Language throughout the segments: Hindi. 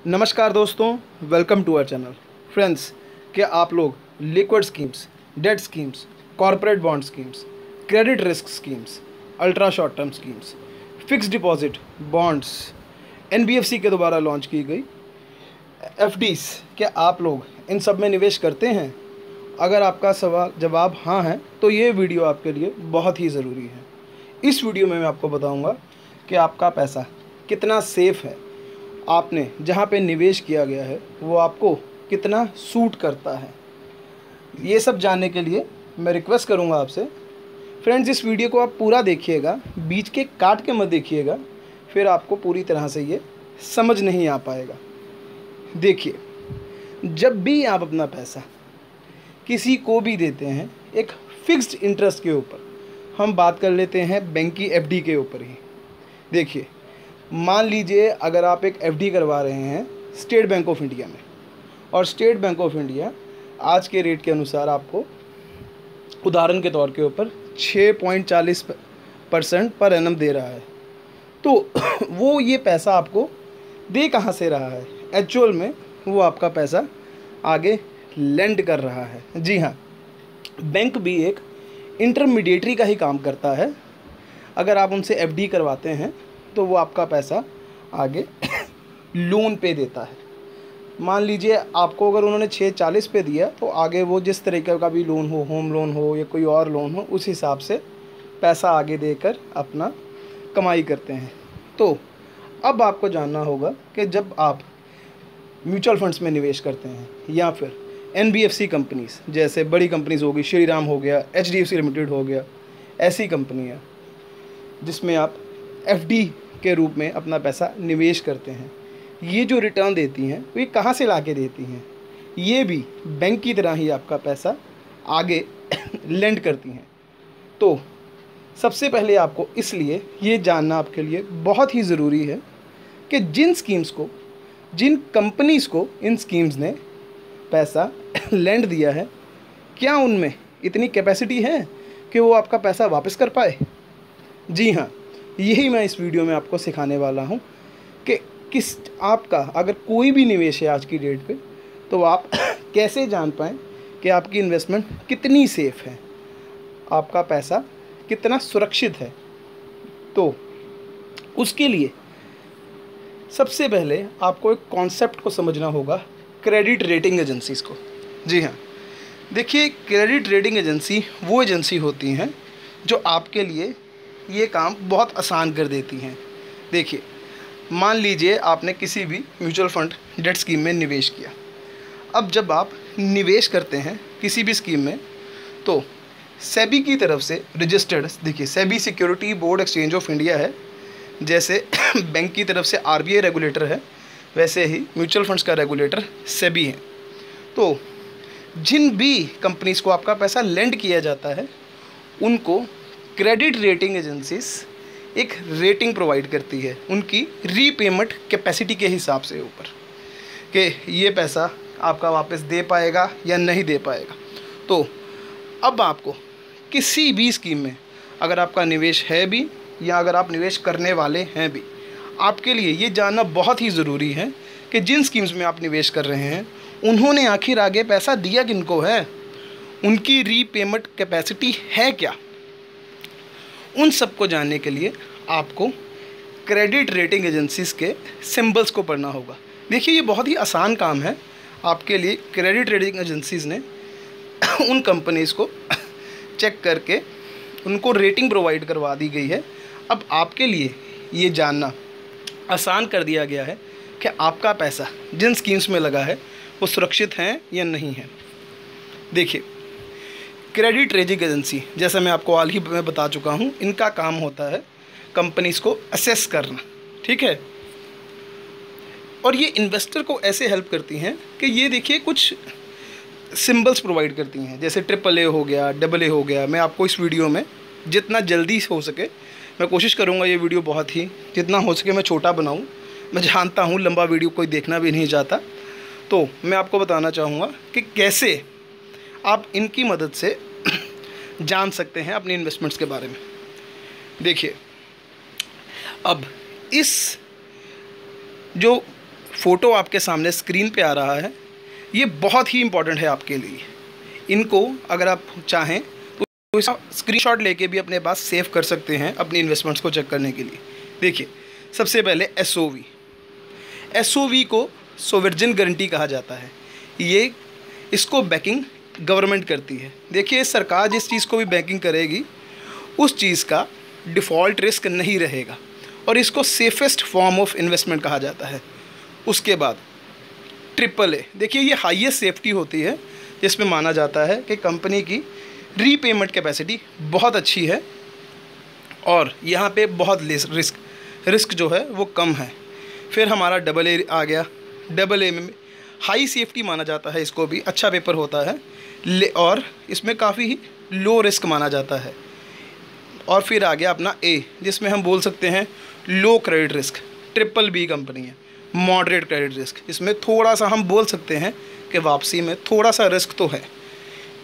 नमस्कार दोस्तों, welcome to our channel. Friends, क्या आप लोग liquid schemes, debt schemes, corporate bond schemes, credit risk schemes, ultra short term schemes, fix deposit bonds, NBFC के द्वारा लॉन्च की गई एफडीज, क्या आप लोग इन सब में निवेश करते हैं? अगर आपका सवाल जवाब हाँ है तो ये वीडियो आपके लिए बहुत ही ज़रूरी है। इस वीडियो में मैं आपको बताऊंगा कि आपका पैसा कितना सेफ़ है, आपने जहाँ पे निवेश किया गया है वो आपको कितना सूट करता है। ये सब जानने के लिए मैं रिक्वेस्ट करूँगा आपसे, फ्रेंड्स, इस वीडियो को आप पूरा देखिएगा, बीच के काट के मत देखिएगा, फिर आपको पूरी तरह से ये समझ नहीं आ पाएगा। देखिए, जब भी आप अपना पैसा किसी को भी देते हैं एक फिक्स्ड इंटरेस्ट के ऊपर, हम बात कर लेते हैं बैंक की एफडी के ऊपर ही। देखिए, मान लीजिए अगर आप एक एफडी करवा रहे हैं स्टेट बैंक ऑफ इंडिया में, और स्टेट बैंक ऑफ इंडिया आज के रेट के अनुसार आपको उदाहरण के तौर के ऊपर 6.40% पर एनम दे रहा है, तो वो ये पैसा आपको दे कहाँ से रहा है? एक्चुअल में वो आपका पैसा आगे लेंड कर रहा है। जी हाँ, बैंक भी एक इंटरमीडिएटरी का ही काम करता है। अगर आप उनसे एफडी करवाते हैं तो वो आपका पैसा आगे लोन पे देता है। मान लीजिए आपको अगर उन्होंने 6.40 पे दिया तो आगे वो जिस तरीके का भी लोन हो, होम लोन हो या कोई और लोन हो, उस हिसाब से पैसा आगे देकर अपना कमाई करते हैं। तो अब आपको जानना होगा कि जब आप म्यूचुअल फंड्स में निवेश करते हैं या फिर एनबीएफसी कंपनीज़, जैसे बड़ी कंपनीज़ होगी, श्रीराम हो गया, एचडीएफसी लिमिटेड हो गया, ऐसी कंपनियाँ जिसमें आप एफडी के रूप में अपना पैसा निवेश करते हैं, ये जो रिटर्न देती हैं वो ये कहाँ से लाके देती हैं? ये भी बैंक की तरह ही आपका पैसा आगे लेंड करती हैं। तो सबसे पहले आपको इसलिए ये जानना आपके लिए बहुत ही ज़रूरी है कि जिन स्कीम्स को, जिन कंपनीज़ को इन स्कीम्स ने पैसा लेंड दिया है, क्या उनमें इतनी कैपेसिटी है कि वो आपका पैसा वापस कर पाए? जी हाँ, यही मैं इस वीडियो में आपको सिखाने वाला हूँ कि किस आपका अगर कोई भी निवेश है आज की डेट पे, तो आप कैसे जान पाएँ कि आपकी इन्वेस्टमेंट कितनी सेफ़ है, आपका पैसा कितना सुरक्षित है। तो उसके लिए सबसे पहले आपको एक कॉन्सेप्ट को समझना होगा, क्रेडिट रेटिंग एजेंसीज़ को। जी हाँ, देखिए, क्रेडिट रेटिंग एजेंसी वो एजेंसी होती हैं जो आपके लिए ये काम बहुत आसान कर देती हैं। देखिए, मान लीजिए आपने किसी भी म्यूचुअल फंड डेट स्कीम में निवेश किया। अब जब आप निवेश करते हैं किसी भी स्कीम में, तो सेबी की तरफ से रजिस्टर्ड, देखिए, SEBI security board exchange of India है। जैसे बैंक की तरफ से आरबीआई रेगुलेटर है, वैसे ही म्यूचुअल फंड्स का रेगुलेटर सेबी है। तो जिन भी कंपनीज़ को आपका पैसा लेंड किया जाता है, उनको क्रेडिट रेटिंग एजेंसीज एक रेटिंग प्रोवाइड करती है उनकी रीपेमेंट कैपेसिटी के हिसाब से ऊपर, कि ये पैसा आपका वापस दे पाएगा या नहीं दे पाएगा। तो अब आपको किसी भी स्कीम में अगर आपका निवेश है भी या अगर आप निवेश करने वाले हैं भी, आपके लिए ये जानना बहुत ही ज़रूरी है कि जिन स्कीम्स में आप निवेश कर रहे हैं उन्होंने आखिर आगे पैसा दिया किनको है, उनकी रीपेमेंट कैपेसिटी है क्या। उन सब को जानने के लिए आपको क्रेडिट रेटिंग एजेंसीज़ के सिंबल्स को पढ़ना होगा। देखिए, ये बहुत ही आसान काम है आपके लिए। क्रेडिट रेटिंग एजेंसीज़ ने उन कंपनीज़ को चेक करके उनको रेटिंग प्रोवाइड करवा दी गई है। अब आपके लिए ये जानना आसान कर दिया गया है कि आपका पैसा जिन स्कीम्स में लगा है वो सुरक्षित हैं या नहीं है। देखिए, क्रेडिट रेटिंग एजेंसी, जैसा मैं आपको हाल ही में बता चुका हूँ, इनका काम होता है कंपनीज़ को असेस करना, ठीक है। और ये इन्वेस्टर को ऐसे हेल्प करती हैं कि ये देखिए कुछ सिंबल्स प्रोवाइड करती हैं, जैसे AAA हो गया, AA हो गया। मैं आपको इस वीडियो में जितना जल्दी हो सके, मैं कोशिश करूँगा ये वीडियो बहुत ही जितना हो सके मैं छोटा बनाऊँ। मैं जानता हूँ लंबा वीडियो कोई देखना भी नहीं चाहता, तो मैं आपको बताना चाहूँगा कि कैसे आप इनकी मदद से जान सकते हैं अपनी इन्वेस्टमेंट्स के बारे में। देखिए, अब इस जो फ़ोटो आपके सामने स्क्रीन पे आ रहा है, ये बहुत ही इम्पॉर्टेंट है आपके लिए। इनको अगर आप चाहें तो इसका स्क्रीनशॉट लेके भी अपने पास सेव कर सकते हैं अपनी इन्वेस्टमेंट्स को चेक करने के लिए। देखिए, सबसे पहले एसओवी को सोवरेन गारंटी कहा जाता है। ये इसको बैकिंग गवर्नमेंट करती है। देखिए, सरकार जिस चीज़ को भी बैकिंग करेगी उस चीज़ का डिफ़ॉल्ट रिस्क नहीं रहेगा और इसको सेफेस्ट फॉर्म ऑफ इन्वेस्टमेंट कहा जाता है। उसके बाद AAA, देखिए ये हाईएस्ट सेफ्टी होती है, जिसमें माना जाता है कि कंपनी की रीपेमेंट कैपेसिटी बहुत अच्छी है और यहाँ पे बहुत रिस्क जो है वो कम है। फिर हमारा AA आ गया। AA में हाई सेफ्टी माना जाता है, इसको भी अच्छा पेपर होता है और इसमें काफ़ी ही लो रिस्क माना जाता है। और फिर आ गया अपना A, जिसमें हम बोल सकते हैं लो क्रेडिट रिस्क। BBB कंपनी है, मॉडरेट क्रेडिट रिस्क। इसमें थोड़ा सा हम बोल सकते हैं कि वापसी में थोड़ा सा रिस्क तो है।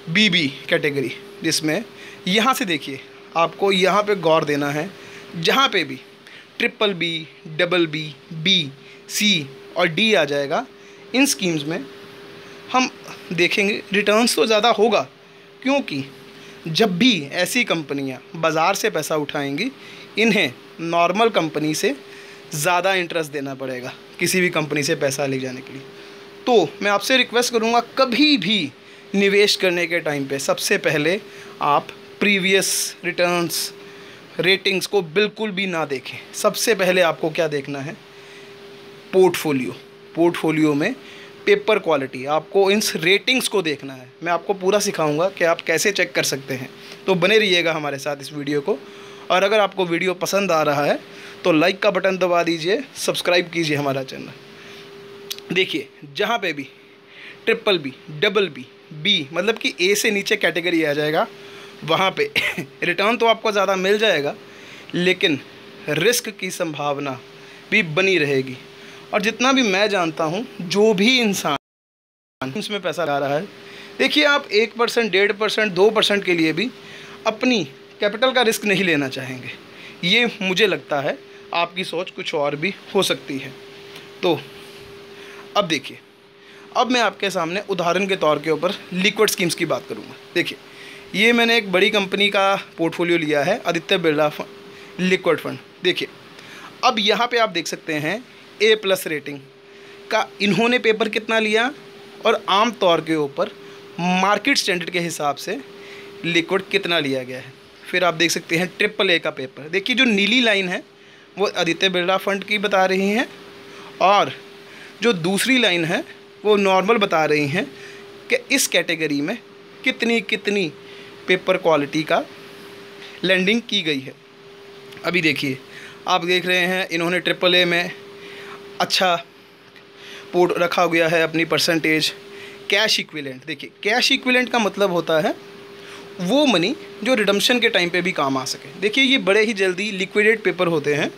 BB कैटेगरी, जिसमें यहाँ से देखिए आपको यहाँ पे गौर देना है, जहाँ पे भी BBB, BB, B, C और D आ जाएगा, इन स्कीम्स में हम देखेंगे रिटर्न्स तो ज़्यादा होगा, क्योंकि जब भी ऐसी कंपनियां बाज़ार से पैसा उठाएंगी इन्हें नॉर्मल कंपनी से ज़्यादा इंटरेस्ट देना पड़ेगा किसी भी कंपनी से पैसा ले जाने के लिए। तो मैं आपसे रिक्वेस्ट करूंगा, कभी भी निवेश करने के टाइम पे सबसे पहले आप प्रीवियस रिटर्न्स रेटिंग्स को बिल्कुल भी ना देखें। सबसे पहले आपको क्या देखना है, पोर्टफोलियो में पेपर क्वालिटी, आपको इन रेटिंग्स को देखना है। मैं आपको पूरा सिखाऊंगा कि आप कैसे चेक कर सकते हैं। तो बने रहिएगा हमारे साथ इस वीडियो को। और अगर आपको वीडियो पसंद आ रहा है तो लाइक का बटन दबा दीजिए, सब्सक्राइब कीजिए हमारा चैनल। देखिए, जहाँ पे भी BBB, BB, B मतलब कि A से नीचे कैटेगरी आ जाएगा, वहाँ पे रिटर्न तो आपको ज़्यादा मिल जाएगा, लेकिन रिस्क की संभावना भी बनी रहेगी। और जितना भी मैं जानता हूँ, जो भी इंसान इसमें पैसा लगा रहा है, देखिए आप 1%, 1.5%, 2% के लिए भी अपनी कैपिटल का रिस्क नहीं लेना चाहेंगे। ये मुझे लगता है आपकी सोच कुछ और भी हो सकती है। तो अब देखिए, अब मैं आपके सामने उदाहरण के तौर के ऊपर लिक्विड स्कीम्स की बात करूँगा। देखिए, ये मैंने एक बड़ी कंपनी का पोर्टफोलियो लिया है, आदित्य बिरला लिक्विड फंड। देखिए, अब यहाँ पे आप देख सकते हैं A+ रेटिंग का इन्होंने पेपर कितना लिया और आम तौर के ऊपर मार्केट स्टैंडर्ड के हिसाब से लिक्विड कितना लिया गया है। फिर आप देख सकते हैं AAA का पेपर। देखिए, जो नीली लाइन है वो आदित्य बिरला फंड की बता रही हैं और जो दूसरी लाइन है वो नॉर्मल बता रही हैं कि इस कैटेगरी में कितनी पेपर क्वालिटी का लैंडिंग की गई है। अभी देखिए, आप देख रहे हैं इन्होंने AAA में अच्छा पोर्ट रखा गया है अपनी परसेंटेज। कैश इक्विवेलेंट, देखिए कैश इक्विवेलेंट का मतलब होता है वो मनी जो रिडम्पशन के टाइम पे भी काम आ सके। देखिए, ये बड़े ही जल्दी लिक्विडेट पेपर होते हैं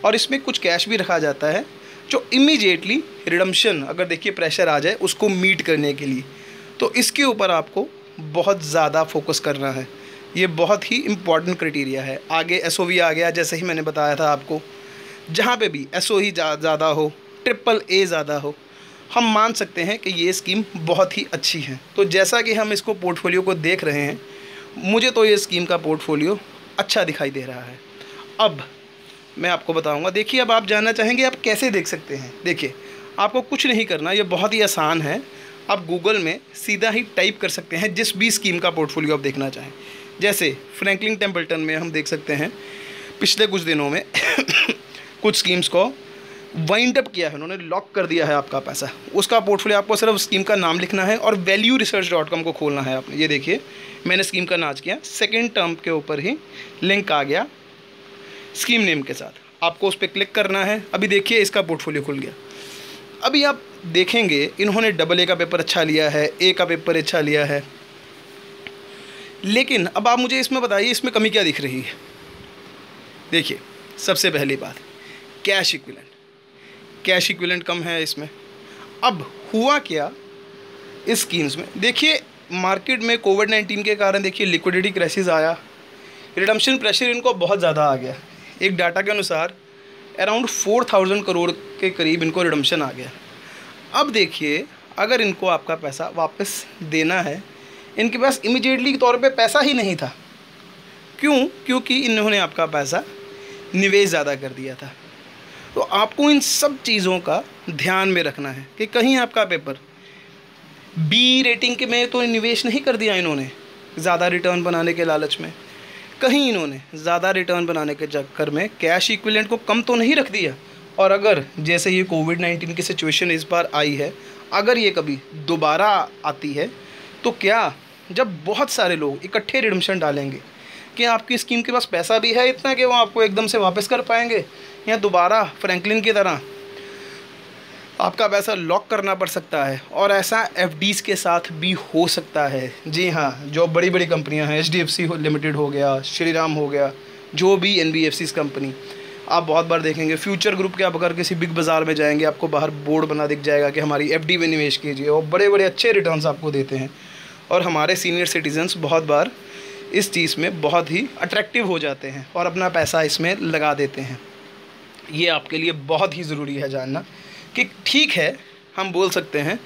और इसमें कुछ कैश भी रखा जाता है जो इमीडिएटली रिडम्पशन अगर देखिए प्रेशर आ जाए उसको मीट करने के लिए। तो इसके ऊपर आपको बहुत ज़्यादा फोकस करना है, ये बहुत ही इम्पॉर्टेंट क्राइटेरिया है। आगे SOV आ गया, जैसे ही मैंने बताया था आपको, जहाँ पे भी SOV ज़्यादा हो, AAA ज़्यादा हो, हम मान सकते हैं कि ये स्कीम बहुत ही अच्छी है। तो जैसा कि हम इसको पोर्टफोलियो को देख रहे हैं, मुझे तो ये स्कीम का पोर्टफोलियो अच्छा दिखाई दे रहा है। अब मैं आपको बताऊंगा। देखिए, अब आप जानना चाहेंगे आप कैसे देख सकते हैं। देखिए, आपको कुछ नहीं करना, ये बहुत ही आसान है। आप गूगल में सीधा ही टाइप कर सकते हैं जिस भी स्कीम का पोर्टफोलियो आप देखना चाहें। जैसे फ्रैंकलिन टेम्पल्टन में हम देख सकते हैं पिछले कुछ दिनों में कुछ स्कीम्स को वाइंड अप किया है, उन्होंने लॉक कर दिया है आपका पैसा। उसका पोर्टफोलियो आपको सिर्फ स्कीम का नाम लिखना है और valueresearch.com को खोलना है आपने। ये देखिए, मैंने स्कीम का नाच किया, सेकेंड टर्म के ऊपर ही लिंक आ गया स्कीम नेम के साथ, आपको उस पर क्लिक करना है। अभी देखिए, इसका पोर्टफोलियो खुल गया। अभी आप देखेंगे इन्होंने AA का पेपर अच्छा लिया है, A का पेपर अच्छा लिया है, लेकिन अब आप मुझे इसमें बताइए इसमें कमी क्या दिख रही है। देखिए, सबसे पहली बात कैश इक्विवेलेंट कम है इसमें। अब हुआ क्या इस स्कीम्स में, देखिए मार्केट में कोविड-19 के कारण देखिए लिक्विडिटी क्राइसिस आया, रिडम्पशन प्रेशर इनको बहुत ज़्यादा आ गया। एक डाटा के अनुसार अराउंड 4000 करोड़ के करीब इनको रिडम्पशन आ गया। अब देखिए, अगर इनको आपका पैसा वापस देना है, इनके पास इमीडिएटली के तौर पे पैसा ही नहीं था। क्यों? क्योंकि इन्होंने आपका पैसा निवेश ज़्यादा कर दिया था। तो आपको इन सब चीज़ों का ध्यान में रखना है कि कहीं आपका पेपर बी रेटिंग के में तो निवेश नहीं कर दिया इन्होंने ज़्यादा रिटर्न बनाने के लालच में, कहीं इन्होंने ज़्यादा रिटर्न बनाने के चक्कर में कैश इक्विवेलेंट को कम तो नहीं रख दिया। और अगर जैसे ये कोविड-19 की सिचुएशन इस बार आई है, अगर ये कभी दोबारा आती है तो क्या, जब बहुत सारे लोग इकट्ठे रिडम्पशन डालेंगे, क्या आपकी स्कीम के पास पैसा भी है इतना कि वो आपको एकदम से वापस कर पाएंगे, या दोबारा फ्रैंकलिन की तरह आपका पैसा लॉक करना पड़ सकता है? और ऐसा एफडीज़ के साथ भी हो सकता है। जी हाँ, जो बड़ी बड़ी कंपनियां हैं, एचडीएफसी लिमिटेड हो गया, श्रीराम हो गया, जो भी एनबीएफसीज कंपनी, आप बहुत बार देखेंगे फ्यूचर ग्रुप के, आप अगर किसी बिग बाज़ार में जाएंगे आपको बाहर बोर्ड बना दिख जाएगा कि हमारी एफडी में निवेश कीजिए, और बड़े बड़े अच्छे रिटर्न्स आपको देते हैं। और हमारे सीनियर सिटीजन्स बहुत बार इस चीज़ में बहुत ही अट्रैक्टिव हो जाते हैं और अपना पैसा इसमें लगा देते हैं। ये आपके लिए बहुत ही ज़रूरी है जानना कि ठीक है, हम बोल सकते हैं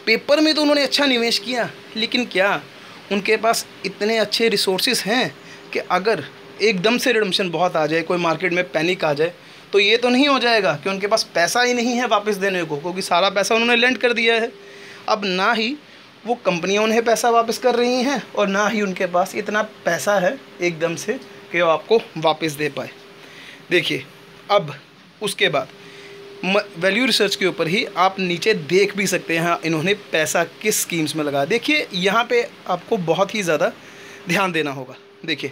पेपर में तो उन्होंने अच्छा निवेश किया, लेकिन क्या उनके पास इतने अच्छे रिसोर्सेज हैं कि अगर एकदम से रिडम्पशन बहुत आ जाए, कोई मार्केट में पैनिक आ जाए, तो ये तो नहीं हो जाएगा कि उनके पास पैसा ही नहीं है वापस देने को, क्योंकि सारा पैसा उन्होंने लेंड कर दिया है। अब ना ही वो कंपनियां उन्हें पैसा वापस कर रही हैं और ना ही उनके पास इतना पैसा है एकदम से कि वो आपको वापस दे पाए। देखिए, अब उसके बाद वैल्यू रिसर्च के ऊपर ही आप नीचे देख भी सकते हैं इन्होंने पैसा किस स्कीम्स में लगा। देखिए, यहाँ पे आपको बहुत ही ज़्यादा ध्यान देना होगा। देखिए,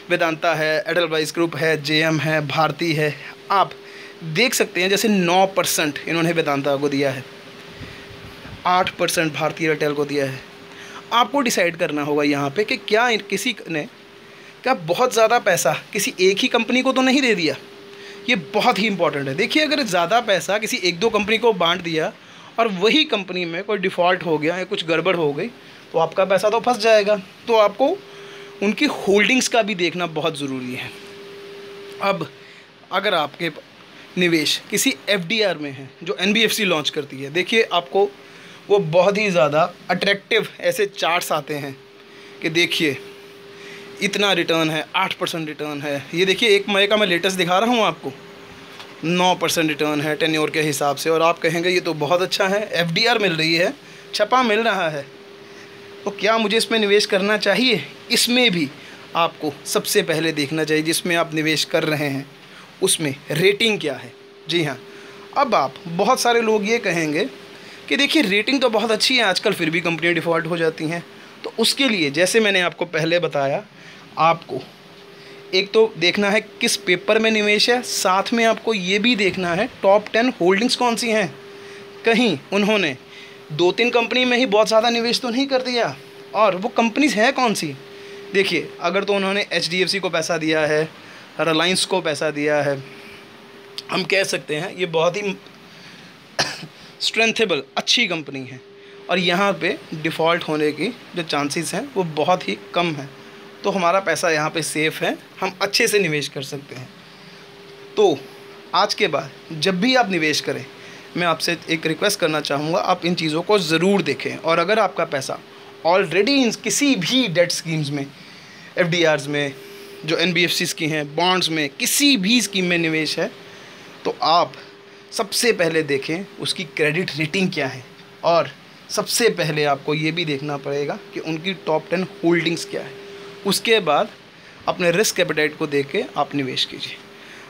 वेदांता है, एडलवाइस ग्रुप है, जेएम है, भारती है, आप देख सकते हैं जैसे 9% इन्होंने वेदांता को दिया है, 8% भारतीय एयरटेल को दिया है। आपको डिसाइड करना होगा यहाँ पे कि क्या किसी ने क्या बहुत ज़्यादा पैसा किसी एक ही कंपनी को तो नहीं दे दिया। ये बहुत ही इंपॉर्टेंट है। देखिए, अगर ज़्यादा पैसा किसी एक दो कंपनी को बांट दिया और वही कंपनी में कोई डिफ़ॉल्ट हो गया या कुछ गड़बड़ हो गई, तो आपका पैसा तो फंस जाएगा। तो आपको उनकी होल्डिंग्स का भी देखना बहुत ज़रूरी है। अब अगर आपके निवेश किसी एफडीआर में है जो एनबीएफसी लॉन्च करती है, देखिए आपको वो बहुत ही ज़्यादा अट्रैक्टिव ऐसे चार्ट्स आते हैं कि देखिए इतना रिटर्न है, 8% रिटर्न है। ये देखिए, एक मई का मैं लेटेस्ट दिखा रहा हूँ आपको, 9% रिटर्न है टेन्योर के हिसाब से। और आप कहेंगे ये तो बहुत अच्छा है, एफडीआर मिल रही है, छपा मिल रहा है, तो क्या मुझे इसमें निवेश करना चाहिए? इसमें भी आपको सबसे पहले देखना चाहिए जिसमें आप निवेश कर रहे हैं उसमें रेटिंग क्या है। जी हाँ, अब आप बहुत सारे लोग ये कहेंगे कि देखिए रेटिंग तो बहुत अच्छी है आजकल, फिर भी कंपनियाँ डिफ़ॉल्ट हो जाती हैं। तो उसके लिए जैसे मैंने आपको पहले बताया, आपको एक तो देखना है किस पेपर में निवेश है, साथ में आपको ये भी देखना है टॉप 10 होल्डिंग्स कौन सी हैं। कहीं उन्होंने 2-3 कंपनी में ही बहुत ज़्यादा निवेश तो नहीं कर दिया, और वो कंपनीज हैं कौन सी। देखिए, अगर तो उन्होंने एचडीएफसी को पैसा दिया है, रिलायंस को पैसा दिया है, हम कह सकते हैं ये बहुत ही स्ट्रेंथेबल अच्छी कंपनी है, और यहाँ पे डिफ़ॉल्ट होने की जो चांसेस हैं वो बहुत ही कम है। तो हमारा पैसा यहाँ पे सेफ़ है, हम अच्छे से निवेश कर सकते हैं। तो आज के बाद जब भी आप निवेश करें, मैं आपसे एक रिक्वेस्ट करना चाहूँगा, आप इन चीज़ों को ज़रूर देखें। और अगर आपका पैसा ऑलरेडी इन किसी भी डेट स्कीम्स में, एफडीआर्स में, जो एनबीएफसीज़ की हैं, बॉन्ड्स में, किसी भी स्कीम में निवेश है, तो आप सबसे पहले देखें उसकी क्रेडिट रेटिंग क्या है, और सबसे पहले आपको ये भी देखना पड़ेगा कि उनकी टॉप 10 होल्डिंग्स क्या है। उसके बाद अपने रिस्क एपेटाइट को देख के आप निवेश कीजिए।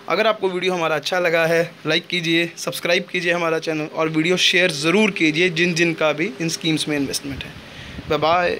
अगर आपको वीडियो हमारा अच्छा लगा है, लाइक कीजिए, सब्सक्राइब कीजिए हमारा चैनल, और वीडियो शेयर ज़रूर कीजिए जिन जिन का भी इन स्कीम्स में इन्वेस्टमेंट है। Bye bye.